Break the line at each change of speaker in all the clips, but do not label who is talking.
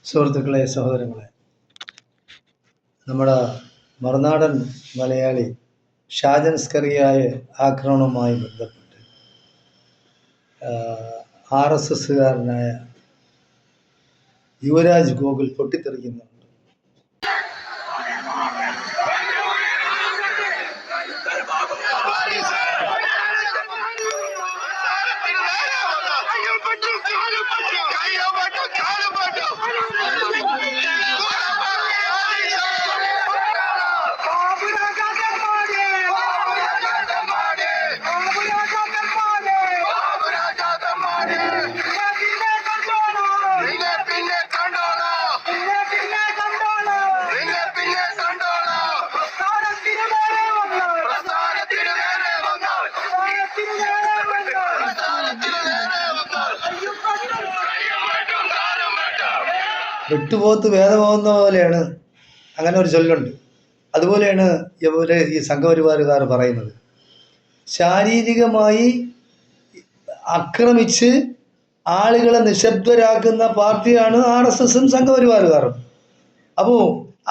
സുഹൃത്തുക്കളെ, സഹോദരങ്ങളെ, നമ്മുടെ മറുനാടൻ മലയാളി ഷാജൻ സ്കറിയായ ആക്രമണവുമായി ബന്ധപ്പെട്ട് RSSകാരനായ യുവരാജ് ഗോകുൽ പൊട്ടിത്തെറിക്കുന്നുണ്ട്. വെട്ടുപോത്ത് വേദമാവുന്ന പോലെയാണ്, അങ്ങനെ ഒരു ചൊല്ലുണ്ട്. അതുപോലെയാണ് ഇവര് ഈ സംഘപരിവാറുകാർ പറയുന്നത്. ശാരീരികമായി ആക്രമിച്ച് ആളുകളെ നിശബ്ദരാക്കുന്ന പാർട്ടിയാണ് RSSും സംഘപരിവാറുകാരും. അപ്പോൾ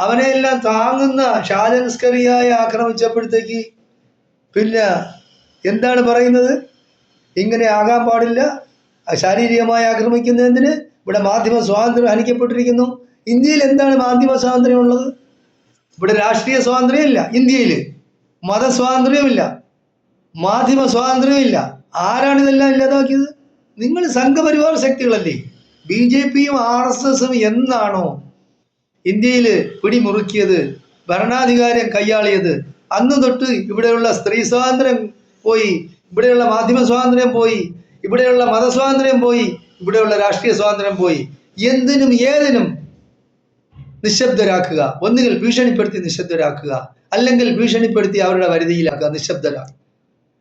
അവനെല്ലാം താങ്ങുന്ന ഷാജൻ സ്കറിയായി ആക്രമിച്ചപ്പോഴത്തേക്ക് പിന്നെ എന്താണ് പറയുന്നത്? ഇങ്ങനെ ആകാൻ പാടില്ല, ശാരീരികമായി ആക്രമിക്കുന്നതിന് ഇവിടെ മാധ്യമ സ്വാതന്ത്ര്യം ഹനിക്കപ്പെട്ടിരിക്കുന്നു. ഇന്ത്യയിൽ എന്താണ് മാധ്യമ സ്വാതന്ത്ര്യമുള്ളത്? ഇവിടെ രാഷ്ട്രീയ സ്വാതന്ത്ര്യമില്ല, ഇന്ത്യയിൽ മതസ്വാതന്ത്ര്യമില്ല, മാധ്യമ സ്വാതന്ത്ര്യമില്ല. ആരാണിതെല്ലാം ഇല്ലാതാക്കിയത്? നിങ്ങൾ സംഘപരിവാർ ശക്തികളല്ലേ. BJPയും RSSും എന്നാണോ ഇന്ത്യയിൽ പിടിമുറുക്കിയത്, ഭരണാധികാരം കൈയാളിയത്, അന്ന് തൊട്ട് ഇവിടെയുള്ള സ്ത്രീ സ്വാതന്ത്ര്യം പോയി, ഇവിടെയുള്ള മാധ്യമ സ്വാതന്ത്ര്യം പോയി, ഇവിടെയുള്ള മതസ്വാതന്ത്ര്യം പോയി, ഇവിടെയുള്ള രാഷ്ട്രീയ സ്വാതന്ത്ര്യം പോയി. എന്തിനും ഏതിനും നിശബ്ദരാക്കുക. ഒന്നുകിൽ ഭീഷണിപ്പെടുത്തി നിശബ്ദരാക്കുക, അല്ലെങ്കിൽ ഭീഷണിപ്പെടുത്തി അവരുടെ വരുതിയിലാക്കുക, നിശബ്ദരാക്കുക.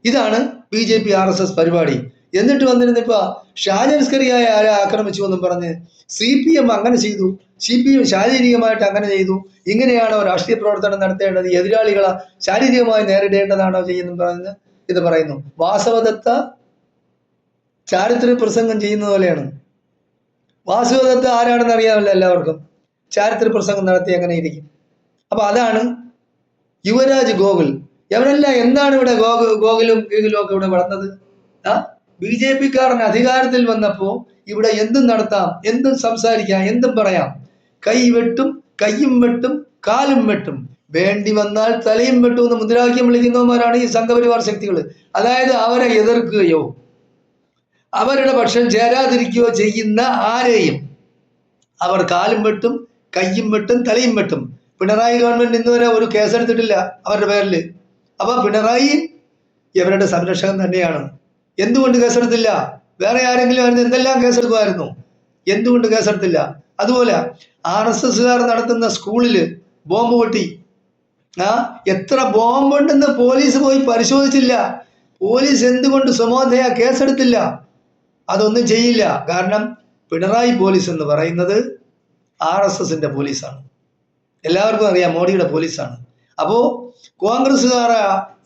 ഇതാണ് BJP RSS പരിപാടി. എന്നിട്ട് വന്നിരുന്നിപ്പോൾ ഷാജൻ സ്കറിയായ ആരെ ആക്രമിച്ചു എന്നും പറഞ്ഞ് CPM അങ്ങനെ ചെയ്തു, CPM ശാരീരികമായിട്ട് അങ്ങനെ ചെയ്തു, ഇങ്ങനെയാണോ രാഷ്ട്രീയ പ്രവർത്തനം നടത്തേണ്ടത്, എതിരാളികളെ ശാരീരികമായി നേരിടേണ്ടതാണോ ചെയ്യുന്നു പറഞ്ഞ് ഇത് പറയുന്നു. വാസവദത്ത ചാരിത്ര പ്രസംഗം ചെയ്യുന്ന പോലെയാണ്. വാസവദത്ത ആരാണെന്ന് അറിയാമല്ലോ എല്ലാവർക്കും. ചാരിത്ര പ്രസംഗം നടത്തി അങ്ങനെ ഇരിക്കും. അപ്പൊ അതാണ് യുവരാജ് ഗോകുൽ. എവരെല്ലാം എന്താണ് ഇവിടെ ഗോകുലും ഗീകുലും ഒക്കെ ഇവിടെ വളർന്നത്? BJPക്കാരൻ അധികാരത്തിൽ വന്നപ്പോൾ ഇവിടെ എന്തും നടത്താം, എന്തും സംസാരിക്കാം, എന്തും പറയാം. കൈ വെട്ടും, കയ്യും വെട്ടും, കാലും വെട്ടും, വേണ്ടി വന്നാൽ തലയും വെട്ടും എന്ന് മുദ്രാവാക്യം വിളിക്കുന്നവന്മാരാണ് ഈ സംഘപരിവാർ ശക്തികൾ. അതായത് അവരെ എതിർക്കുകയോ അവരുടെ പക്ഷം ചേരാതിരിക്കുകയോ ചെയ്യുന്ന ആരെയും അവർ കാലും വെട്ടും, കയ്യും വെട്ടും, തലയും വെട്ടും. പിണറായി ഗവൺമെന്റ് ഇന്നുവരെ ഒരു കേസെടുത്തിട്ടില്ല അവരുടെ പേരിൽ. അപ്പൊ പിണറായി ഇവരുടെ സംരക്ഷകൻ തന്നെയാണ്. എന്തുകൊണ്ട് കേസെടുത്തില്ല? വേറെ ആരെങ്കിലും ആയിരുന്നു എന്തെല്ലാം കേസെടുക്കുമായിരുന്നു. എന്തുകൊണ്ട് കേസെടുത്തില്ല? അതുപോലെ RSSകാർ നടത്തുന്ന സ്കൂളില് ബോംബ് പൊട്ടി. എത്ര ബോംബുണ്ടെന്ന് പോലീസ് പോയി പരിശോധിച്ചില്ല. പോലീസ് എന്തുകൊണ്ട് സ്വമേധയാ കേസെടുത്തില്ല? അതൊന്നും ചെയ്യില്ല. കാരണം പിണറായി പോലീസ് എന്ന് പറയുന്നത് RSSന്റെ പോലീസാണ്. എല്ലാവർക്കും അറിയാം, മോഡിയുടെ പോലീസാണ്. അപ്പോൾ കോൺഗ്രസ്സുകാരെ,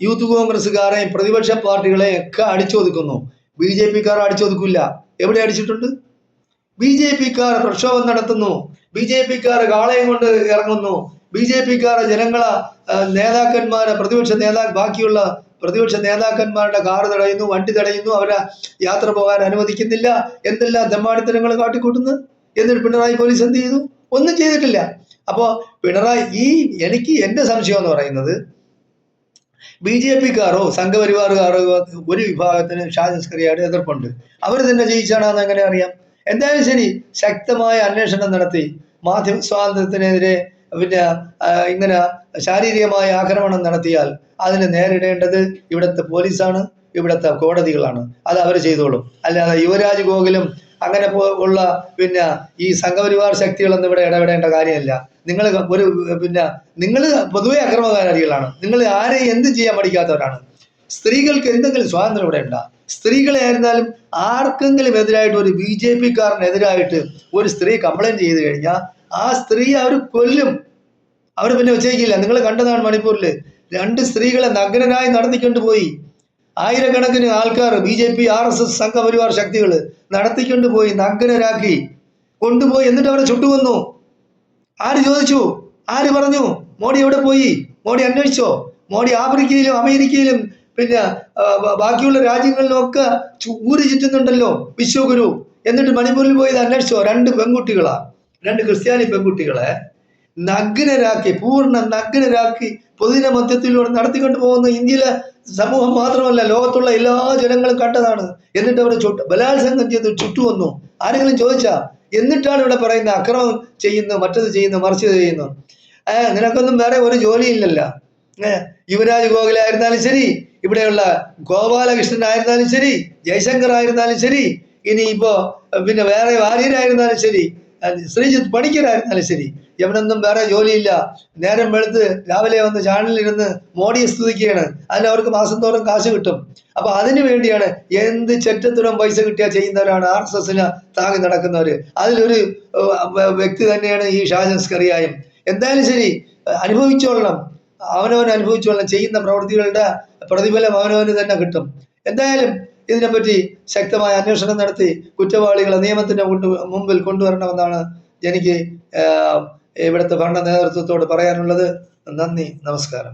യൂത്ത് കോൺഗ്രസ്സുകാരെയും പ്രതിപക്ഷ പാർട്ടികളെയും ഒക്കെ അടിച്ചൊതുക്കുന്നു. BJPക്കാർ അടിച്ചൊതുക്കില്ല. എവിടെ അടിച്ചിട്ടുണ്ട്? BJPക്കാർ പ്രക്ഷോഭം നടത്തുന്നു, BJPക്കാർ കാളയും കൊണ്ട് ഇറങ്ങുന്നു, BJPക്കാരെ ജനങ്ങളെ നേതാക്കന്മാരെ ബാക്കിയുള്ള പ്രതിപക്ഷ നേതാക്കന്മാരുടെ കാറ് തടയുന്നു, വണ്ടി തടയുന്നു, അവരെ യാത്ര പോകാൻ അനുവദിക്കുന്നില്ല, എന്തെല്ലാം തെമ്മാടിത്തരങ്ങൾ കാട്ടിക്കൂട്ടുന്നു. എന്നിട്ട് പിണറായി പോലീസ് എന്ത് ചെയ്തു? ഒന്നും ചെയ്തിട്ടില്ല. അപ്പോൾ പിണറായി എനിക്ക് എൻ്റെ സംശയം എന്ന് പറയുന്നത് BJPക്കാരോ സംഘപരിവാറുകാരോ ഒരു വിഭാഗത്തിന് ഷാജൻ സ്കറിയായിട്ട് എതിർപ്പുണ്ട്. അവർ തന്നെ ജയിച്ചാണെന്ന് എങ്ങനെ അറിയാം? എന്തായാലും ശരി, ശക്തമായ അന്വേഷണം നടത്തി മാധ്യമ സ്വാതന്ത്ര്യത്തിനെതിരെ പിന്നെ ഇങ്ങനെ ശാരീരികമായ ആക്രമണം നടത്തിയാൽ അതിനെ നേരിടേണ്ടത് ഇവിടുത്തെ പോലീസാണ്, ഇവിടുത്തെ കോടതികളാണ്. അത് അവർ ചെയ്തോളും. അല്ലാതെ യുവരാജ് ഗോകുലും അങ്ങനെ ഉള്ള പിന്നെ ഈ സംഘപരിവാർ ശക്തികളൊന്നും ഇവിടെ ഇടപെടേണ്ട കാര്യമില്ല. നിങ്ങൾ നിങ്ങൾ പൊതുവെ അക്രമകാരികളാണ്. നിങ്ങൾ ആരെയും എന്തും ചെയ്യാൻ പഠിക്കാത്തവരാണ്. സ്ത്രീകൾക്ക് എന്തെങ്കിലും സ്വാതന്ത്ര്യം ഇവിടെ ഉണ്ടാ? സ്ത്രീകളെ ആയിരുന്നാലും ആർക്കെങ്കിലും എതിരായിട്ട്, ഒരു BJPക്കാരനെതിരായിട്ട് ഒരു സ്ത്രീ കംപ്ലൈന്റ് ചെയ്ത് കഴിഞ്ഞാൽ ആ സ്ത്രീ അവർ കൊല്ലും. അവർ പിന്നെ വെച്ചേക്കില്ല. നിങ്ങൾ കണ്ടതാണ് മണിപ്പൂരിൽ 2 സ്ത്രീകളെ നഗ്നരായി നടത്തിക്കൊണ്ടുപോയി. ആയിരക്കണക്കിന് ആൾക്കാർ BJP RSS സംഘപരിവാർ ശക്തികൾ നടത്തിക്കൊണ്ടുപോയി നഗ്നരാക്കി കൊണ്ടുപോയി. എന്നിട്ട് അവരെ ചുട്ടുകൊന്നു. ആര് ചോദിച്ചു? ആര് പറഞ്ഞു? മോഡി എവിടെ പോയി? മോഡി അന്വേഷിച്ചോ? മോഡി ആഫ്രിക്കയിലും അമേരിക്കയിലും പിന്നെ ബാക്കിയുള്ള രാജ്യങ്ങളിലൊക്കെ ഊര് ചുറ്റുന്നുണ്ടല്ലോ വിശ്വഗുരു. എന്നിട്ട് മണിപ്പൂരിൽ പോയി ഇത് അന്വേഷിച്ചോ? 2 പെൺകുട്ടികളാ, 2 ക്രിസ്ത്യാനി പെൺകുട്ടികളെ നഗ്നരാക്കി, പൂർണ്ണ നഗ്നരാക്കി പൊതുജന മധ്യത്തിലൂടെ നടത്തിക്കൊണ്ട് പോകുന്ന ഇന്ത്യയിലെ സമൂഹം മാത്രമല്ല, ലോകത്തുള്ള എല്ലാ ജനങ്ങളും കണ്ടതാണ്. എന്നിട്ട് അവർ ബലാത്സംഗം ചെയ്ത് ചുട്ടുവന്നു. ആരെങ്കിലും ചോദിച്ചാ? എന്നിട്ടാണ് ഇവിടെ പറയുന്ന അക്രമം ചെയ്യുന്നു, മറ്റത് ചെയ്യുന്നു, മറിച്ചത് ചെയ്യുന്നു. നിനക്കൊന്നും വേറെ ഒരു ജോലിയില്ലല്ലോ. യുവരാജ് ഗോഖലെ ശരി, ഇവിടെയുള്ള ഗോപാലകൃഷ്ണൻ ആയിരുന്നാലും ശരി, ജയശങ്കർ ആയിരുന്നാലും ശരി, ഇനിയിപ്പോ പിന്നെ വേറെ വാര്യരായിരുന്നാലും ശരി, ശ്രീജിത്ത് പണിക്കരായിരുന്നാലും ശരി, എവിടെയൊന്നും വേറെ ജോലിയില്ല. നേരം വെളുത്ത് രാവിലെ വന്ന് ചാനലിലിരുന്ന് മോഡിയെ സ്തുതിക്കുകയാണ്. അതിന് അവർക്ക് മാസം തോറും കാശ് കിട്ടും. അപ്പൊ അതിനു വേണ്ടിയാണ് എന്ത് ചെറ്റത്തുരം പൈസ കിട്ടിയാൽ ചെയ്യുന്നവരാണ് RSSന് താങ്ങി നടക്കുന്നവര്. അതിലൊരു വ്യക്തി തന്നെയാണ് ഈ ഷാജൻ സ്കറിയായും. എന്തായാലും ശരി, അനുഭവിച്ചോളണം, അവനവൻ അനുഭവിച്ചോളണം. ചെയ്യുന്ന പ്രവൃത്തികളുടെ പ്രതിഫലം അവനവന് തന്നെ കിട്ടും. എന്തായാലും ഇതിനെപ്പറ്റി ശക്തമായ അന്വേഷണം നടത്തി കുറ്റവാളികളെ നിയമത്തിന്റെ മുമ്പിൽ കൊണ്ടുവരണമെന്നാണ് എനിക്ക് ഇവിടുത്തെ ഭരണ നേതൃത്വത്തോട് പറയാനുള്ളത്. നന്ദി, നമസ്കാരം.